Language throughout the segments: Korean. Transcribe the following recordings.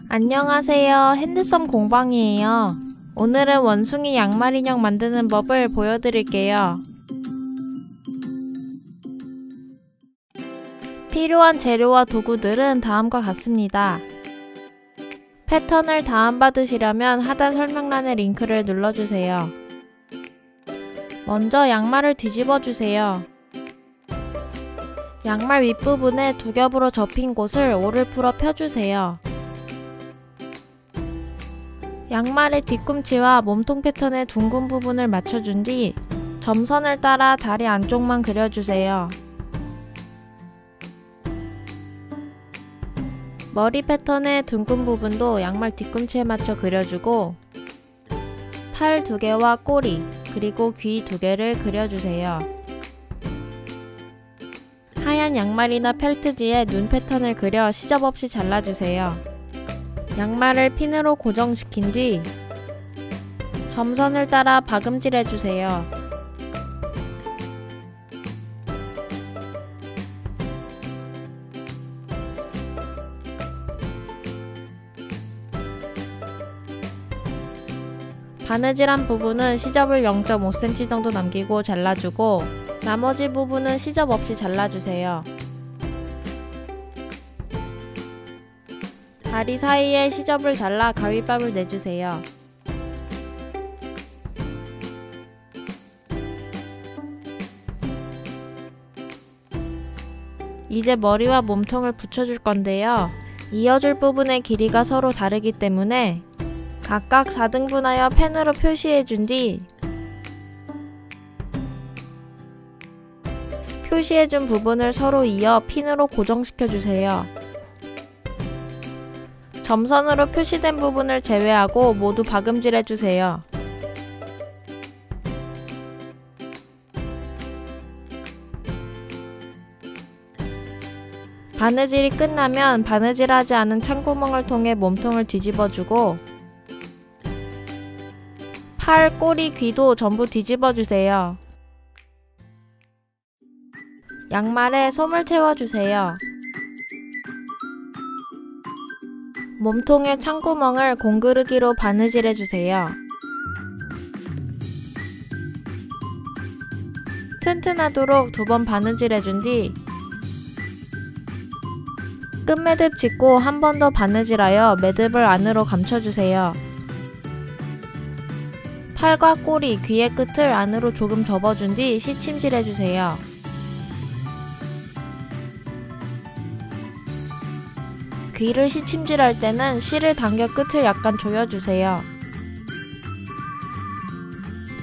안녕하세요. 핸드썸 공방이에요. 오늘은 원숭이 양말 인형 만드는 법을 보여드릴게요. 필요한 재료와 도구들은 다음과 같습니다. 패턴을 다운받으시려면 하단 설명란의 링크를 눌러주세요. 먼저 양말을 뒤집어주세요. 양말 윗부분에 두 겹으로 접힌 곳을 오를 풀어 펴주세요. 양말의 뒤꿈치와 몸통 패턴의 둥근 부분을 맞춰준 뒤 점선을 따라 다리 안쪽만 그려주세요. 머리 패턴의 둥근 부분도 양말 뒤꿈치에 맞춰 그려주고 팔 2개와 꼬리, 그리고 귀 2개를 그려주세요. 하얀 양말이나 펠트지에 눈 패턴을 그려 시접 없이 잘라주세요. 양말을 핀으로 고정시킨 뒤 점선을 따라 박음질해주세요. 바느질한 부분은 시접을 0.5cm 정도 남기고 잘라주고 나머지 부분은 시접 없이 잘라주세요. 다리 사이에 시접을 잘라 가위밥을 내주세요. 이제 머리와 몸통을 붙여줄 건데요. 이어줄 부분의 길이가 서로 다르기 때문에 각각 4등분하여 펜으로 표시해준 뒤 표시해준 부분을 서로 이어 핀으로 고정시켜주세요. 점선으로 표시된 부분을 제외하고 모두 박음질해주세요. 바느질이 끝나면 바느질하지 않은 창구멍을 통해 몸통을 뒤집어주고 팔, 꼬리, 귀도 전부 뒤집어주세요. 양말에 솜을 채워주세요. 몸통의 창구멍을 공그르기로 바느질해주세요. 튼튼하도록 2번 바느질해준 뒤 끝매듭 짚고 한 번 더 바느질하여 매듭을 안으로 감춰주세요. 팔과 꼬리, 귀의 끝을 안으로 조금 접어준 뒤 시침질해주세요. 귀를 시침질할 때는 실을 당겨 끝을 약간 조여주세요.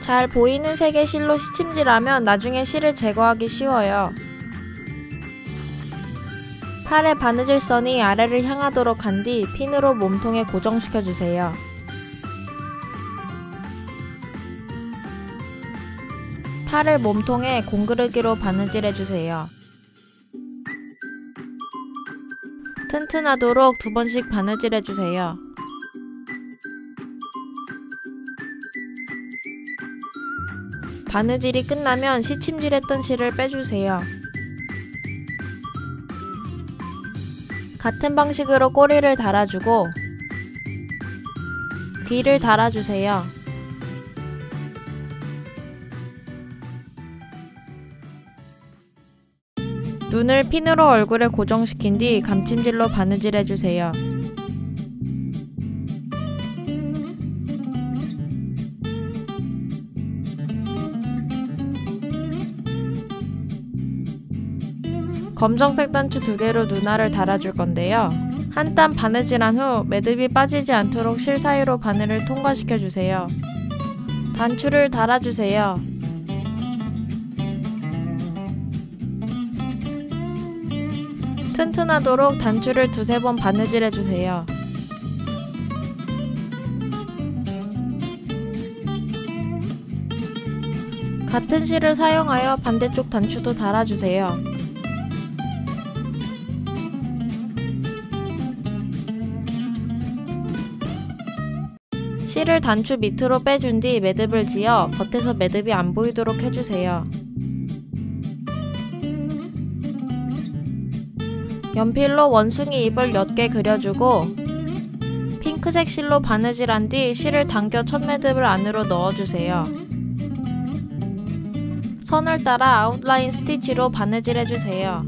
잘 보이는 색의 실로 시침질하면 나중에 실을 제거하기 쉬워요. 팔의 바느질선이 아래를 향하도록 한 뒤 핀으로 몸통에 고정시켜주세요. 팔을 몸통에 공그르기로 바느질해주세요. 튼튼하도록 2번씩 바느질해주세요. 바느질이 끝나면 시침질했던 실을 빼주세요. 같은 방식으로 꼬리를 달아주고 귀를 달아주세요. 눈을 핀으로 얼굴에 고정시킨 뒤 감침질로 바느질해주세요. 검정색 단추 2개로 눈알을 달아줄 건데요. 한 땀 바느질한 후 매듭이 빠지지 않도록 실 사이로 바늘을 통과시켜주세요. 단추를 달아주세요. 튼튼하도록 단추를 2~3번 바느질해주세요. 같은 실을 사용하여 반대쪽 단추도 달아주세요. 실을 단추 밑으로 빼준 뒤 매듭을 지어 겉에서 매듭이 안 보이도록 해주세요. 연필로 원숭이 입을 옅게 그려주고 핑크색 실로 바느질한 뒤 실을 당겨 첫 매듭을 안으로 넣어주세요. 선을 따라 아웃라인 스티치로 바느질해주세요.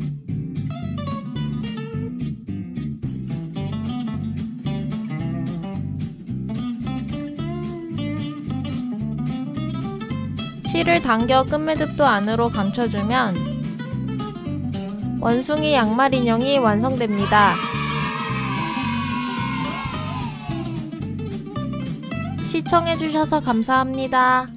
실을 당겨 끝매듭도 안으로 감춰주면 원숭이 양말 인형이 완성됩니다. 시청해주셔서 감사합니다.